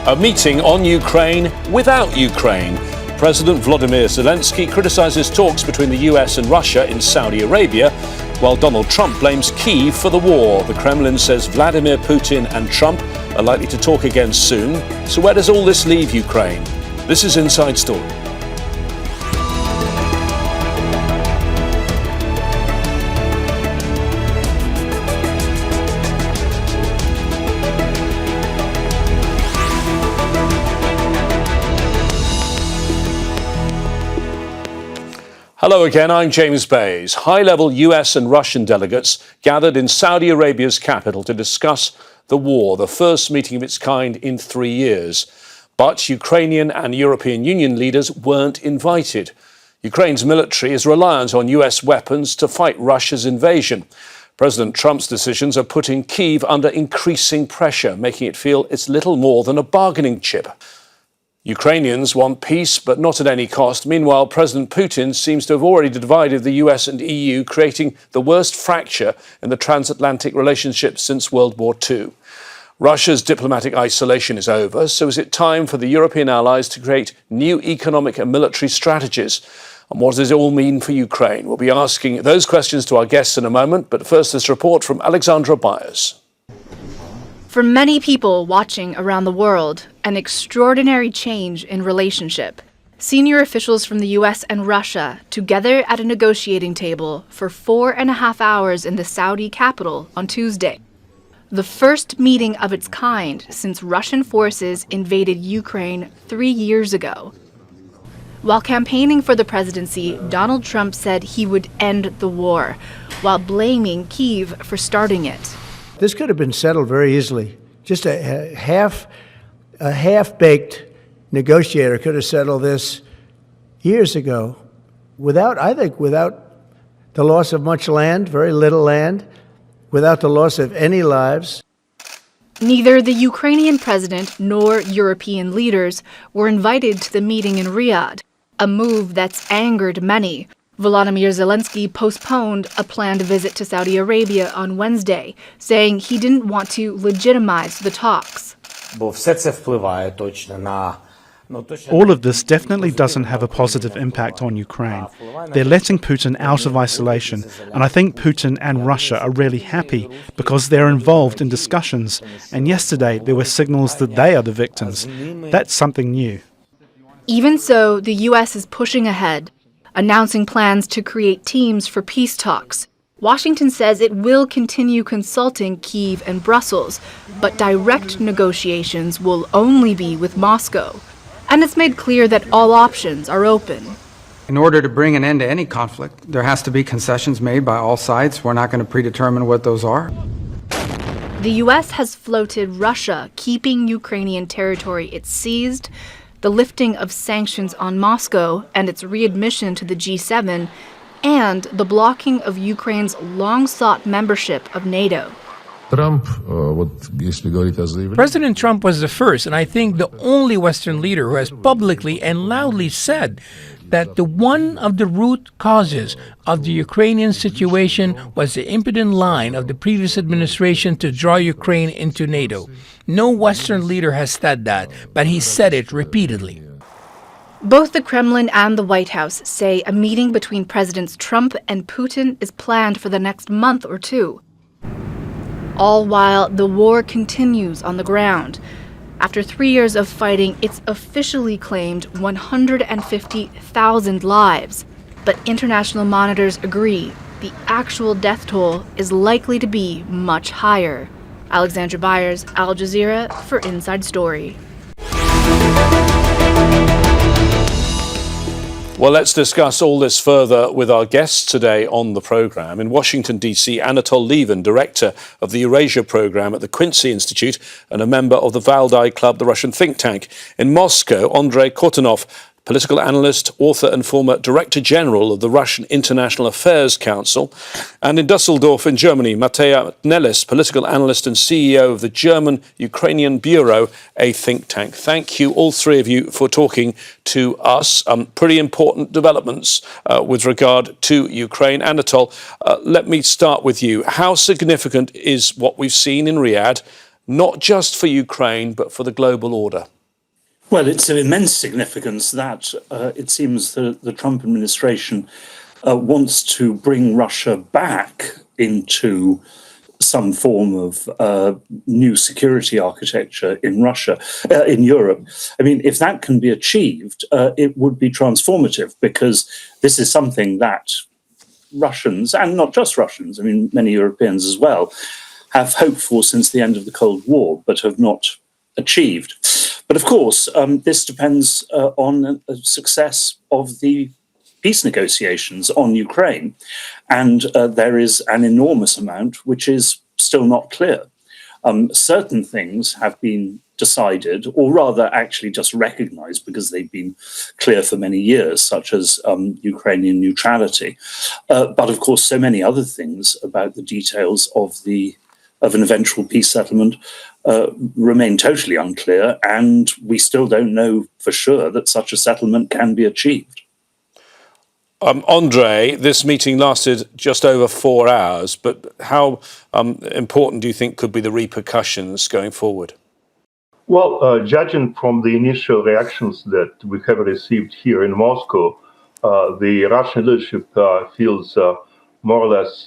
A meeting on Ukraine without Ukraine. President Volodymyr Zelenskyy criticises talks between the US and Russia in Saudi Arabia, while Donald Trump blames Kyiv for the war. The Kremlin says Vladimir Putin and Trump are likely to talk again soon. So where does all this leave Ukraine? This is Inside Story. Hello again, I'm James Bays. High-level US and Russian delegates gathered in Saudi Arabia's capital to discuss the war, the first meeting of its kind in 3 years. But Ukrainian and European Union leaders weren't invited. Ukraine's military is reliant on US weapons to fight Russia's invasion. President Trump's decisions are putting Kyiv under increasing pressure, making it feel it's little more than a bargaining chip. Ukrainians want peace, but not at any cost. Meanwhile, President Putin seems to have already divided the US and EU, creating the worst fracture in the transatlantic relationship since World War II. Russia's diplomatic isolation is over, so is it time for the European allies to create new economic and military strategies? And what does it all mean for Ukraine? We'll be asking those questions to our guests in a moment, but first this report from Alexandra Byers. For many people watching around the world, an extraordinary change in relationship. Senior officials from the US and Russia together at a negotiating table for 4.5 hours in the Saudi capital on Tuesday. The first meeting of its kind since Russian forces invaded Ukraine 3 years ago. While campaigning for the presidency, Donald Trump said he would end the war, while blaming Kyiv for starting it. This could have been settled very easily. Just a half-baked negotiator could have settled this years ago without the loss of much land, very little land, without the loss of any lives. Neither the Ukrainian president nor European leaders were invited to the meeting in Riyadh, a move that's angered many. Volodymyr Zelenskyy postponed a planned visit to Saudi Arabia on Wednesday, saying he didn't want to legitimize the talks. All of this definitely doesn't have a positive impact on Ukraine. They're letting Putin out of isolation, and I think Putin and Russia are really happy because they're involved in discussions, and yesterday there were signals that they are the victims. That's something new. Even so, the US is pushing ahead, announcing plans to create teams for peace talks. Washington says it will continue consulting Kyiv and Brussels, but direct negotiations will only be with Moscow. And it's made clear that all options are open. In order to bring an end to any conflict, there has to be concessions made by all sides. We're not going to predetermine what those are. The US has floated Russia keeping Ukrainian territory it seized, the lifting of sanctions on Moscow and its readmission to the G7, and the blocking of Ukraine's long-sought membership of NATO. President Trump was the first, and I think the only Western leader who has publicly and loudly said that one of the root causes of the Ukrainian situation was the impotent line of the previous administration to draw Ukraine into NATO. No Western leader has said that, but he said it repeatedly. Both the Kremlin and the White House say a meeting between Presidents Trump and Putin is planned for the next month or two. All while the war continues on the ground. After 3 years of fighting, it's officially claimed 150,000 lives. But international monitors agree the actual death toll is likely to be much higher. Alexandra Byers, Al Jazeera for Inside Story. Well, let's discuss all this further with our guests today on the programme. In Washington, D.C., Anatol Lieven, director of the Eurasia Programme at the Quincy Institute and a member of the Valdai Club, the Russian think tank. In Moscow, Andrey Kortunov, political analyst, author and former Director General of the Russian International Affairs Council. And in Düsseldorf in Germany, Mattia Nelles, political analyst and CEO of the German-Ukrainian Bureau, a think tank. Thank you, all three of you, for talking to us. Pretty important developments with regard to Ukraine. Anatol, let me start with you. How significant is what we've seen in Riyadh, not just for Ukraine, but for the global order? Well, it's of immense significance that it seems that the Trump administration wants to bring Russia back into some form of new security architecture in Russia, in Europe. I mean, if that can be achieved, it would be transformative, because this is something that Russians, and not just Russians, I mean, many Europeans as well, have hoped for since the end of the Cold War, but have not achieved. But of course, this depends on the success of the peace negotiations on Ukraine. And there is an enormous amount which is still not clear. Certain things have been decided, or rather actually just recognized because they've been clear for many years, such as Ukrainian neutrality. But of course, so many other things about the details of an eventual peace settlement remain totally unclear, and we still don't know for sure that such a settlement can be achieved. Andrey, this meeting lasted just over 4 hours, but how important do you think could be the repercussions going forward? Well, judging from the initial reactions that we have received here in Moscow, the Russian leadership feels more or less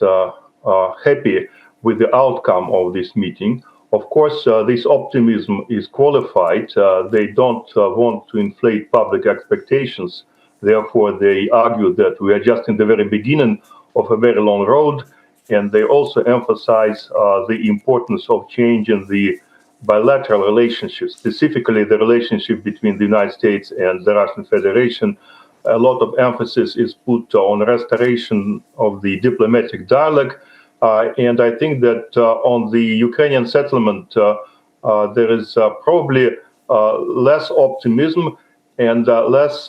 happy with the outcome of this meeting. Of course, this optimism is qualified. They don't want to inflate public expectations. Therefore, they argue that we are just in the very beginning of a very long road. And they also emphasize the importance of changing the bilateral relationship, specifically the relationship between the United States and the Russian Federation. A lot of emphasis is put on restoration of the diplomatic dialogue. And I think that on the Ukrainian settlement, there is probably less optimism and less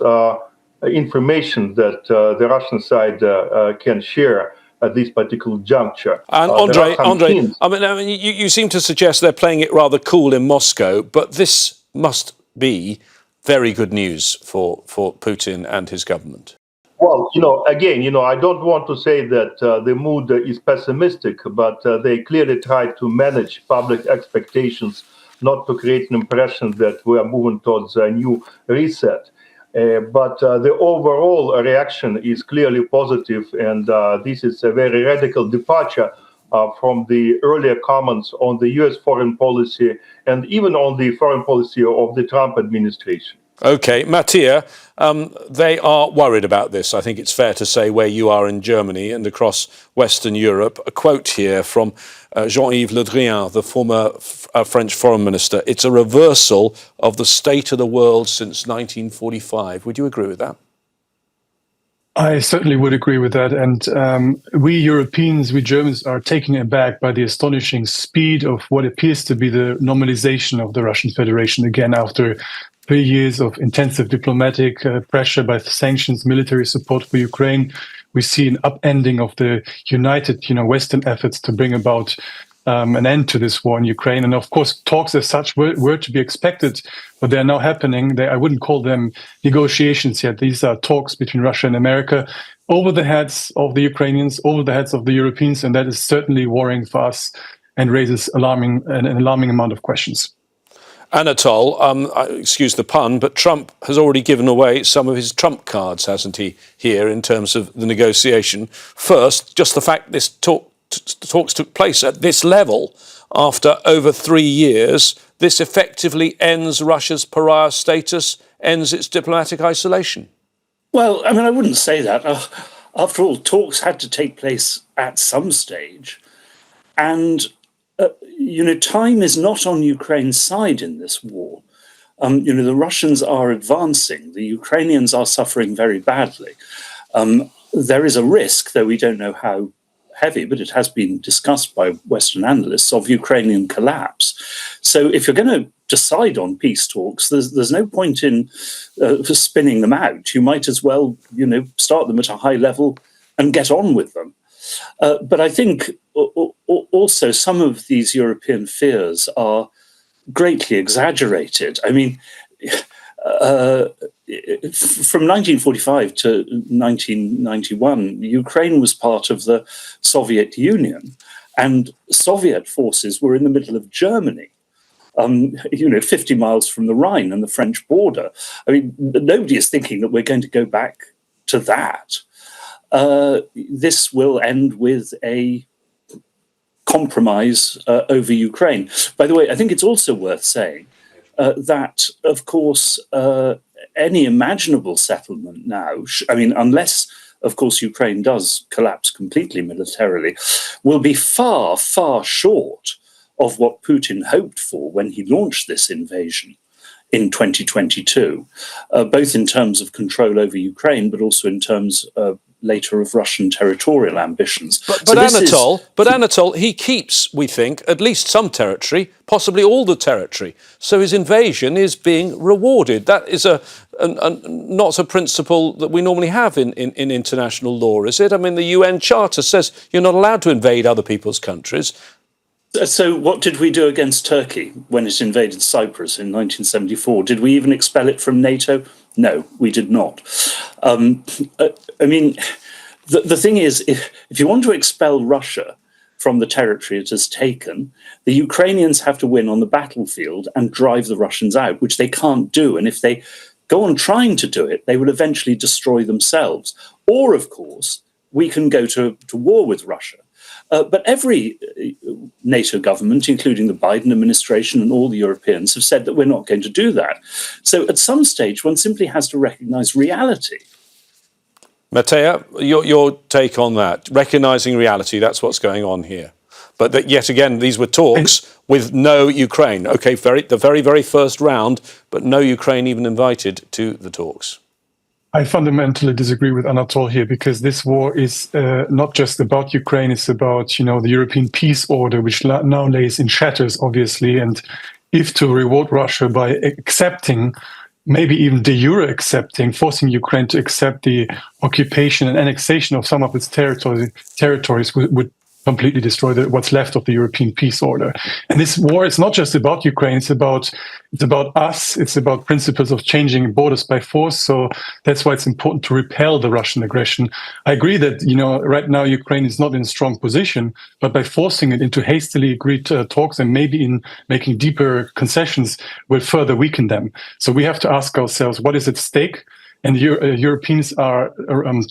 information that the Russian side can share at this particular juncture. And Andrey, I mean, you seem to suggest they're playing it rather cool in Moscow, but this must be very good news for Putin and his government. Well, again, I don't want to say that the mood is pessimistic, but they clearly try to manage public expectations, not to create an impression that we are moving towards a new reset. But the overall reaction is clearly positive, and this is a very radical departure from the earlier comments on the U.S. foreign policy and even on the foreign policy of the Trump administration. OK, Mattia, they are worried about this. I think it's fair to say where you are in Germany and across Western Europe. A quote here from Jean-Yves Le Drian, the former French foreign minister. It's a reversal of the state of the world since 1945. Would you agree with that? I certainly would agree with that. And we Europeans, we Germans, are taken aback by the astonishing speed of what appears to be the normalization of the Russian Federation again after 3 years of intensive diplomatic pressure by sanctions, military support for Ukraine. We see an upending of the united, Western efforts to bring about an end to this war in Ukraine. And of course, talks as such were to be expected, but they're now happening. I wouldn't call them negotiations yet. These are talks between Russia and America over the heads of the Ukrainians, over the heads of the Europeans, and that is certainly worrying for us and raises an alarming amount of questions. Anatol, excuse the pun, but Trump has already given away some of his trump cards, hasn't he, here in terms of the negotiation? First, just the fact this talks took place at this level after over 3 years, this effectively ends Russia's pariah status, ends its diplomatic isolation. Well, I mean, I wouldn't say that. After all, talks had to take place at some stage. And time is not on Ukraine's side in this war. The Russians are advancing. The Ukrainians are suffering very badly. There is a risk, though we don't know how heavy, but it has been discussed by Western analysts, of Ukrainian collapse. So if you're going to decide on peace talks, there's no point in spinning them out. You might as well, start them at a high level and get on with them. But I think also some of these European fears are greatly exaggerated. I mean, from 1945 to 1991, Ukraine was part of the Soviet Union, and Soviet forces were in the middle of Germany. 50 miles from the Rhine and the French border. I mean, nobody is thinking that we're going to go back to that. This will end with a compromise over Ukraine. By the way, I think it's also worth saying that, of course, any imaginable settlement now, unless, of course, Ukraine does collapse completely militarily, will be far, far short of what Putin hoped for when he launched this invasion in 2022, both in terms of control over Ukraine, but also in terms later of Russian territorial ambitions. But Anatol, he keeps, we think, at least some territory, possibly all the territory. So his invasion is being rewarded. That is not a principle that we normally have in international law, is it? I mean, the UN Charter says you're not allowed to invade other people's countries. So what did we do against Turkey when it invaded Cyprus in 1974? Did we even expel it from NATO? No, we did not. The thing is, if you want to expel Russia from the territory it has taken, the Ukrainians have to win on the battlefield and drive the Russians out, which they can't do. And if they go on trying to do it, they will eventually destroy themselves. Or, of course, we can go to war with Russia. But every NATO government, including the Biden administration and all the Europeans, have said that we're not going to do that. So at some stage, one simply has to recognize reality. Mattia, your take on that? Recognising reality, that's what's going on here. But that, yet again, these were talks with no Ukraine. OK, the very, very first round, but no Ukraine even invited to the talks. I fundamentally disagree with Anatol here, because this war is not just about Ukraine. It's about, the European peace order, which now lays in shatters, obviously. And if to reward Russia by accepting, maybe even de jure accepting, forcing Ukraine to accept the occupation and annexation of some of its territories would completely destroy what's left of the European peace order. And this war is not just about Ukraine, it's about us, it's about principles of changing borders by force. So that's why it's important to repel the Russian aggression. I agree that, right now Ukraine is not in a strong position, but by forcing it into hastily agreed talks and maybe in making deeper concessions will further weaken them. So we have to ask ourselves, what is at stake? And Europeans are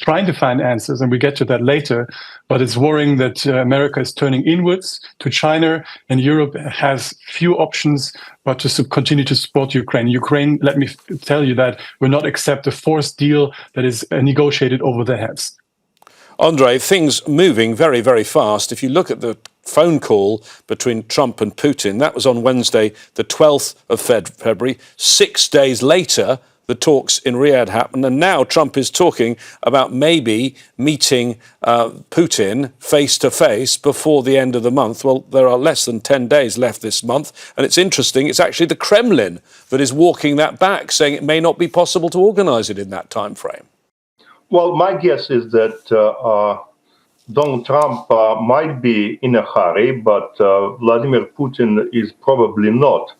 trying to find answers, and we get to that later. But it's worrying that America is turning inwards to China, and Europe has few options but to continue to support Ukraine. Ukraine, let me tell you that will not accept a forced deal that is negotiated over their heads. Andrey, things moving very, very fast. If you look at the phone call between Trump and Putin, that was on Wednesday, the 12th of February. 6 days later, the talks in Riyadh happened, and now Trump is talking about maybe meeting Putin face-to-face before the end of the month. Well, there are less than 10 days left this month, and it's interesting, it's actually the Kremlin that is walking that back, saying it may not be possible to organise it in that time frame. Well, my guess is that Donald Trump might be in a hurry, but Vladimir Putin is probably not,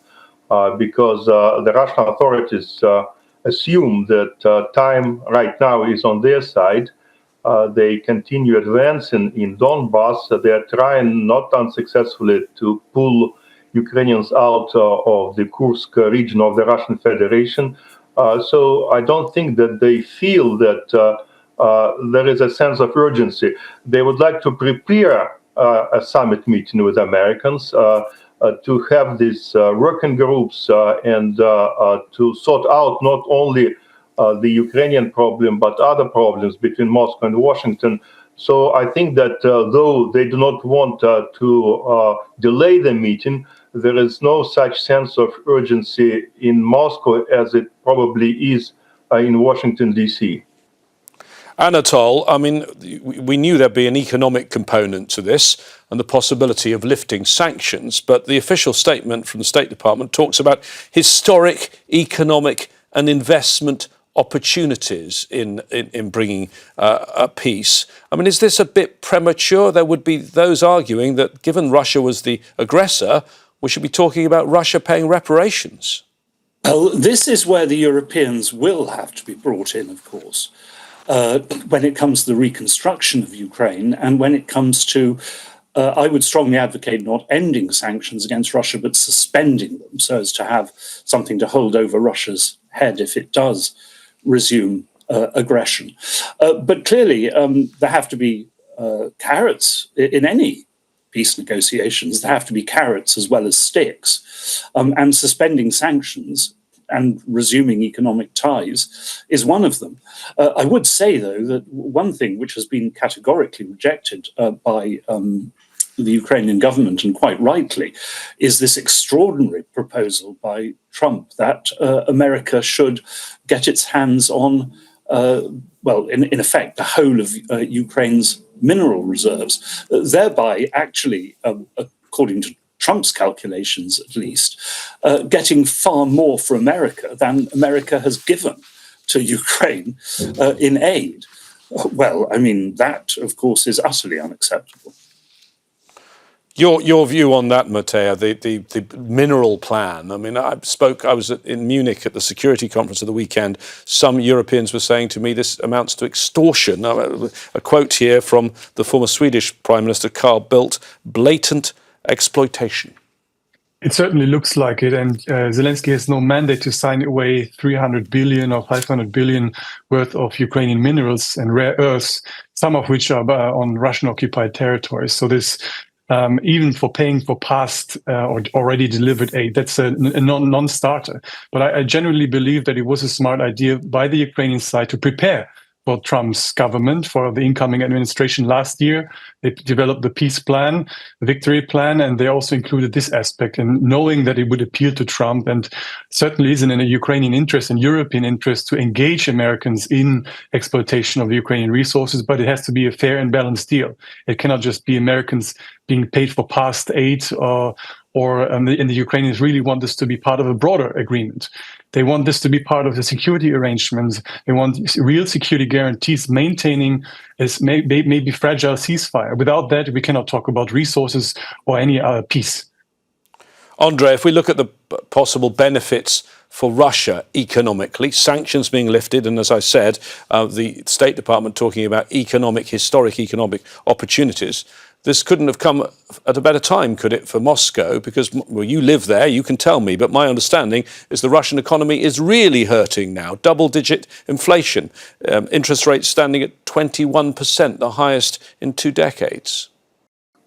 because the Russian authorities assume that time right now is on their side. They continue advancing in Donbass. They are trying, not unsuccessfully, to pull Ukrainians out of the Kursk region of the Russian Federation. So I don't think that they feel that there is a sense of urgency. They would like to prepare a summit meeting with Americans, to have these working groups and to sort out not only the Ukrainian problem, but other problems between Moscow and Washington. So I think that though they do not want to delay the meeting, there is no such sense of urgency in Moscow as it probably is in Washington, D.C. Anatol, I mean, we knew there'd be an economic component to this and the possibility of lifting sanctions, but the official statement from the State Department talks about historic economic and investment opportunities in bringing a peace. I mean, is this a bit premature? There would be those arguing that given Russia was the aggressor, we should be talking about Russia paying reparations. Well, this is where the Europeans will have to be brought in, of course. When it comes to the reconstruction of Ukraine and when it comes to I would strongly advocate not ending sanctions against Russia, but suspending them so as to have something to hold over Russia's head if it does resume aggression. But clearly, there have to be carrots in any peace negotiations. There have to be carrots as well as sticks. And suspending sanctions and resuming economic ties is one of them. I would say, though, that one thing which has been categorically rejected by the Ukrainian government, and quite rightly, is this extraordinary proposal by Trump that America should get its hands on, in effect, the whole of Ukraine's mineral reserves, thereby actually, according to Trump's calculations at least, getting far more for America than America has given to Ukraine in aid. Well, I mean, that, of course, is utterly unacceptable. Your view on that, Mattia, the mineral plan. I mean, I was in Munich at the security conference of the weekend. Some Europeans were saying to me this amounts to extortion. A quote here from the former Swedish Prime Minister Carl Bildt: blatant exploitation. It certainly looks like it, and Zelenskyy has no mandate to sign away 300 billion or 500 billion worth of Ukrainian minerals and rare earths, some of which are on Russian-occupied territories. So this, even for paying for past or already delivered aid, that's a non-starter. But I genuinely believe that it was a smart idea by the Ukrainian side to prepare for Trump's government, for the incoming administration last year. They developed the peace plan, the victory plan, and they also included this aspect. And knowing that it would appeal to Trump, and certainly isn't in a Ukrainian interest and European interest to engage Americans in exploitation of the Ukrainian resources, but it has to be a fair and balanced deal. It cannot just be Americans being paid for past aid, and the Ukrainians really want this to be part of a broader agreement. They want this to be part of the security arrangements. They want real security guarantees maintaining as maybe fragile ceasefire. Without that, we cannot talk about resources or any other peace. Andrey, if we look at the possible benefits for Russia economically, sanctions being lifted, and as I said, the State Department talking about historic economic opportunities, this couldn't have come at a better time, could it, for Moscow? Because, well, you live there, you can tell me, but my understanding is the Russian economy is really hurting now. Double-digit inflation, interest rates standing at 21%, the highest in 2 decades.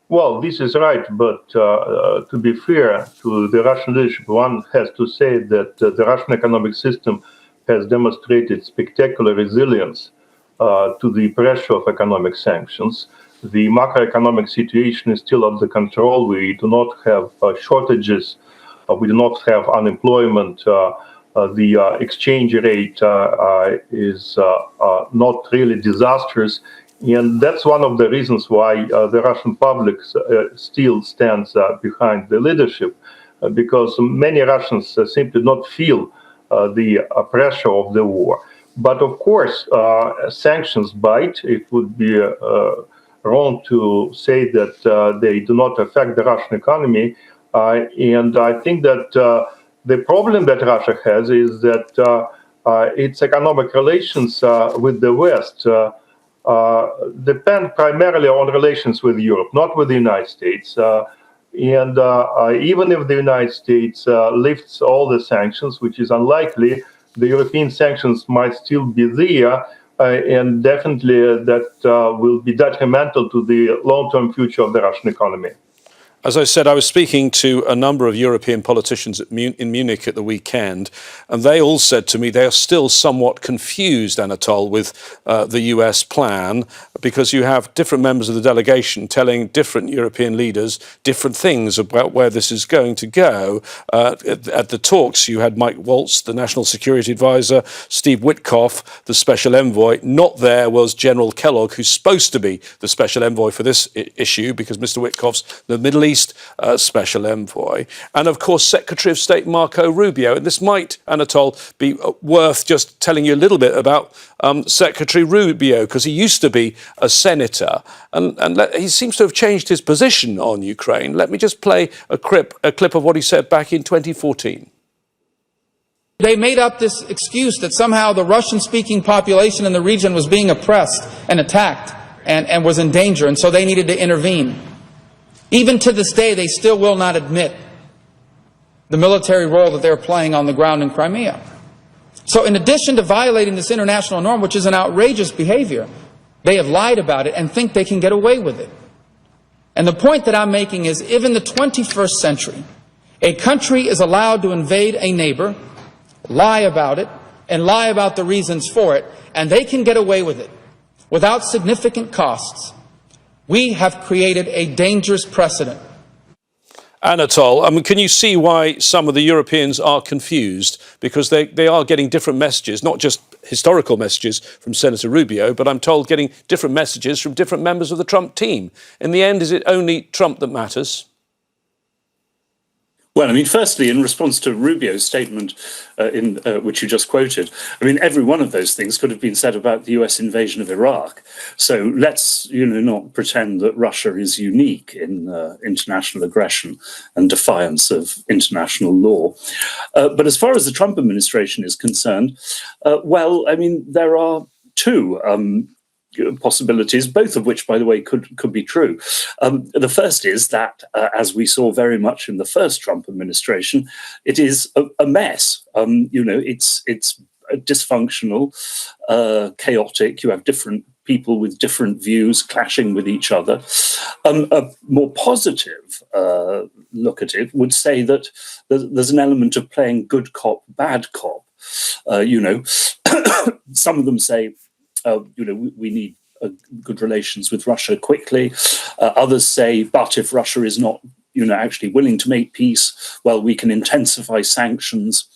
Well, this is right, but to be fair to the Russian leadership, one has to say that the Russian economic system has demonstrated spectacular resilience to the pressure of economic sanctions. The macroeconomic situation is still under control. We do not have shortages. We do not have unemployment. The exchange rate is not really disastrous. And that's one of the reasons why the Russian public still stands behind the leadership, because many Russians simply not feel the pressure of the war. But of course, sanctions bite. It would be wrong to say that they do not affect the Russian economy. And I think that the problem that Russia has is that its economic relations with the West depend primarily on relations with Europe, not with the United States. And even if the United States lifts all the sanctions, which is unlikely, the European sanctions might still be there. And definitely that will be detrimental to the long-term future of the Russian economy. As I said, I was speaking to a number of European politicians in Munich at the weekend, and they all said to me they are still somewhat confused, Anatol, with the US plan, because you have different members of the delegation telling different European leaders different things about where this is going to go. At the talks, you had Mike Waltz, the National Security Advisor, Steve Witkoff, the Special Envoy. Not there was General Kellogg, who's supposed to be the Special Envoy for this issue, because Mr. Witkoff's the Middle East Special Envoy, and of course Secretary of State Marco Rubio. And this might, Anatol, be worth just telling you a little bit about Secretary Rubio, because he used to be a senator, and he seems to have changed his position on Ukraine. Let me just play a clip of what he said back in 2014. They made up this excuse that somehow the Russian-speaking population in the region was being oppressed and attacked and was in danger, and so they needed to intervene. Even to this day, they still will not admit the military role that they're playing on the ground in Crimea. So in addition to violating this international norm, which is an outrageous behavior, they have lied about it and think they can get away with it. And the point that I'm making is, if in the 21st century, a country is allowed to invade a neighbor, lie about it, and lie about the reasons for it, and they can get away with it without significant costs, we have created a dangerous precedent. Anatol, I mean, can you see why some of the Europeans are confused? Because they are getting different messages, not just historical messages from Senator Rubio, but I'm told getting different messages from different members of the Trump team. In the end, is it only Trump that matters? Well, I mean, firstly, in response to Rubio's statement, which you just quoted, I mean, every one of those things could have been said about the US invasion of Iraq. So let's, not pretend that Russia is unique in international aggression and defiance of international law. But as far as the Trump administration is concerned, well, I mean, there are two possibilities, both of which, by the way, could be true. The first is that, as we saw very much in the first Trump administration, it is a mess. It's dysfunctional, chaotic. You have different people with different views clashing with each other. A more positive look at it would say that there's an element of playing good cop, bad cop. Some of them say, we need good relations with Russia quickly. Others say, but if Russia is not, actually willing to make peace, well, we can intensify sanctions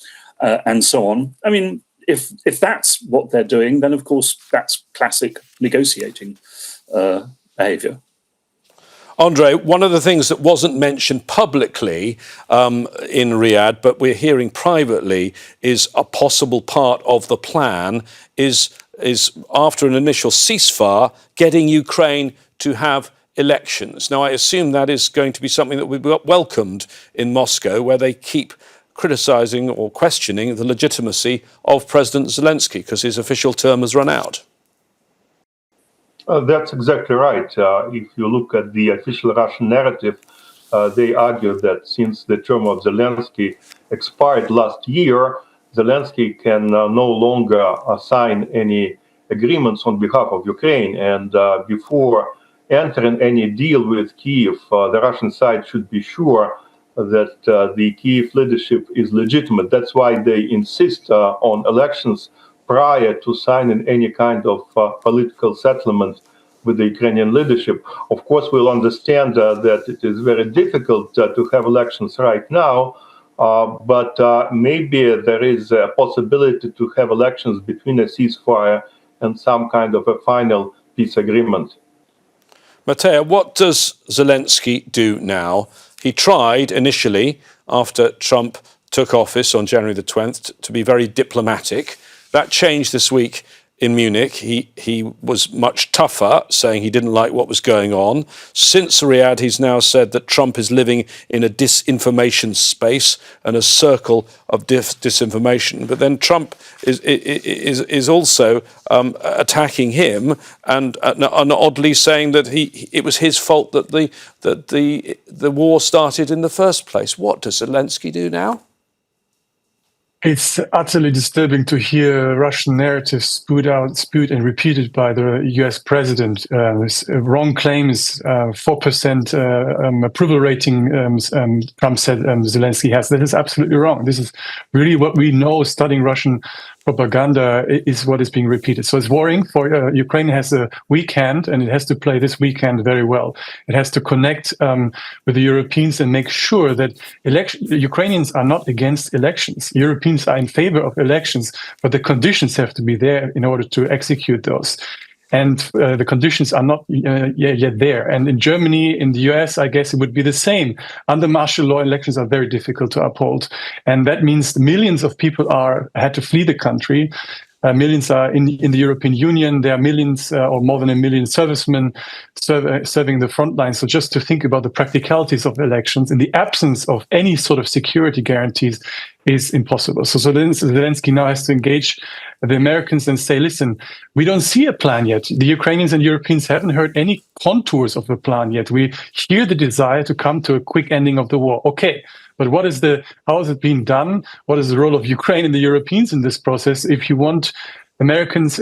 and so on. I mean, if that's what they're doing, then of course that's classic negotiating behavior. Andrey, one of the things that wasn't mentioned publicly in Riyadh, but we're hearing privately, is a possible part of the plan is after an initial ceasefire, getting Ukraine to have elections. Now, I assume that is going to be something that will be welcomed in Moscow, where they keep criticising or questioning the legitimacy of President Zelenskyy because his official term has run out. That's exactly right. If you look at the official Russian narrative, they argue that since the term of Zelenskyy expired last year, Zelenskyy can no longer sign any agreements on behalf of Ukraine. And before entering any deal with Kyiv, the Russian side should be sure that the Kyiv leadership is legitimate. That's why they insist on elections prior to signing any kind of political settlement with the Ukrainian leadership. Of course, we'll understand that it is very difficult to have elections right now, but maybe there is a possibility to have elections between a ceasefire and some kind of a final peace agreement. Mattia, what does Zelenskyy do now? He tried initially, after Trump took office on January the 20th, to be very diplomatic. That changed this week in Munich. He was much tougher, saying he didn't like what was going on. Since Riyadh, he's now said that Trump is living in a disinformation space and a circle of disinformation. But then Trump is also attacking him and oddly saying that it was his fault that the war started in the first place. What does Zelenskyy do now? It's utterly disturbing to hear Russian narratives spewed and repeated by the US president. Wrong claims, 4% approval rating, Trump said Zelenskyy has. That is absolutely wrong. This is really what we know studying Russian propaganda is what is being repeated. So it's worrying for Ukraine. Has a weak hand, and it has to play this weekend very well. It has to connect with the Europeans and make sure that Ukrainians are not against elections. Europeans are in favor of elections, but the conditions have to be there in order to execute those. And the conditions are not yet there. And in Germany, in the US, I guess it would be the same. Under martial law, elections are very difficult to uphold. And that means millions of people had to flee the country. Millions are in the European Union. There are millions or more than a million servicemen serving the front line. So just to think about the practicalities of elections in the absence of any sort of security guarantees is impossible. So Zelenskyy now has to engage the Americans and say, listen, we don't see a plan yet. The Ukrainians and Europeans haven't heard any contours of a plan yet. We hear the desire to come to a quick ending of the war. Okay, but how is it being done? What is the role of Ukraine and the Europeans in this process? If you Americans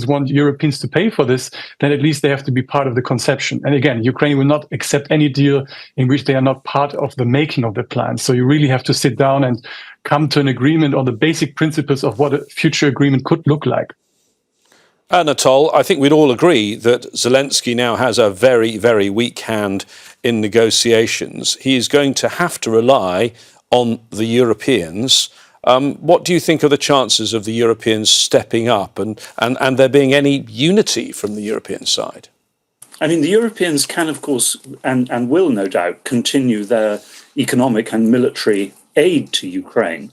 want Europeans to pay for this, then at least they have to be part of the conception. And again, Ukraine will not accept any deal in which they are not part of the making of the plan. So you really have to sit down and come to an agreement on the basic principles of what a future agreement could look like. Anatol, I think we'd all agree that Zelenskyy now has a very, very weak hand in negotiations. He is going to have to rely on the Europeans. What do you think are the chances of the Europeans stepping up and there being any unity from the European side? I mean, the Europeans can, of course, and will no doubt continue their economic and military aid to Ukraine.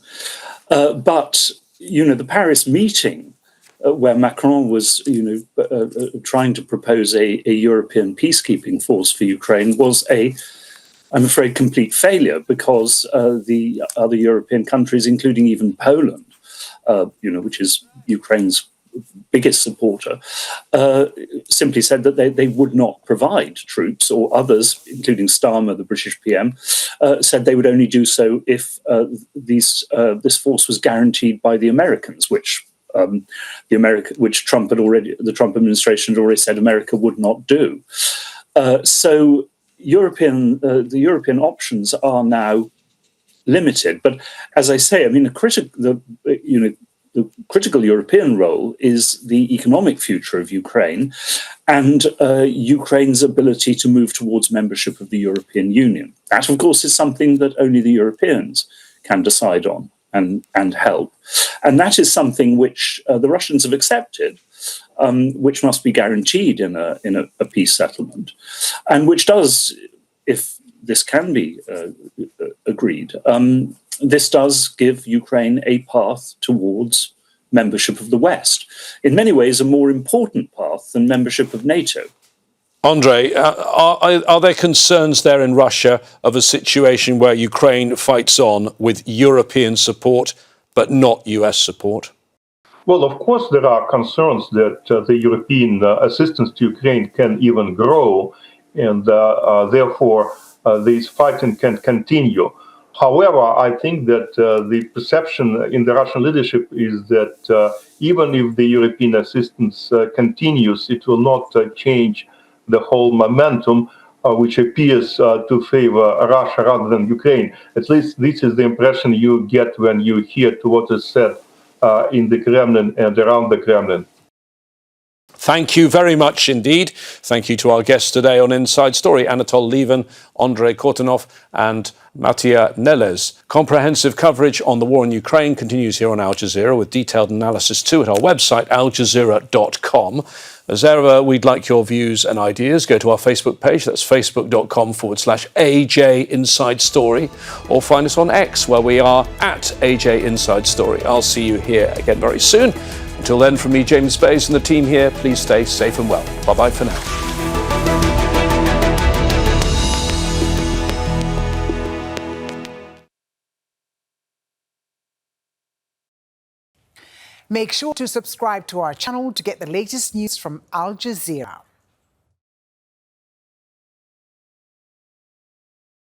But, the Paris meeting, where Macron was, trying to propose a European peacekeeping force for Ukraine, was I'm afraid, complete failure, because the other European countries, including even Poland, which is Ukraine's biggest supporter, simply said that they would not provide troops, or others, including Starmer, the British PM, said they would only do so if this force was guaranteed by the Americans, which the Trump administration had already said America would not do. So the European options are now limited. But as I say, I mean, the critical European role is the economic future of Ukraine and Ukraine's ability to move towards membership of the European Union. That, of course, is something that only the Europeans can decide on and help. And that is something which the Russians have accepted, which must be guaranteed in a peace settlement, and which does, if this can be agreed, this does give Ukraine a path towards membership of the West. In many ways, a more important path than membership of NATO. Andrey, are there concerns there in Russia of a situation where Ukraine fights on with European support but not US support? Well, of course, there are concerns that the European assistance to Ukraine can even grow, and therefore this fighting can continue. However, I think that the perception in the Russian leadership is that even if the European assistance continues, it will not change the whole momentum, which appears to favor Russia rather than Ukraine. At least this is the impression you get when you hear to what is said in the Kremlin and around the Kremlin. Thank you very much indeed. Thank you to our guests today on Inside Story, Anatol Lieven, Andrey Kortunov and Mattia Nelles. Comprehensive coverage on the war in Ukraine continues here on Al Jazeera, with detailed analysis too at our website, aljazeera.com. As ever, we'd like your views and ideas. Go to our Facebook page, that's facebook.com/AJ Inside Story, or find us on X, where we are at AJ Inside Story. I'll see you here again very soon. Until then, from me, James Bays, and the team here, please stay safe and well. Bye-bye for now. Make sure to subscribe to our channel to get the latest news from Al Jazeera.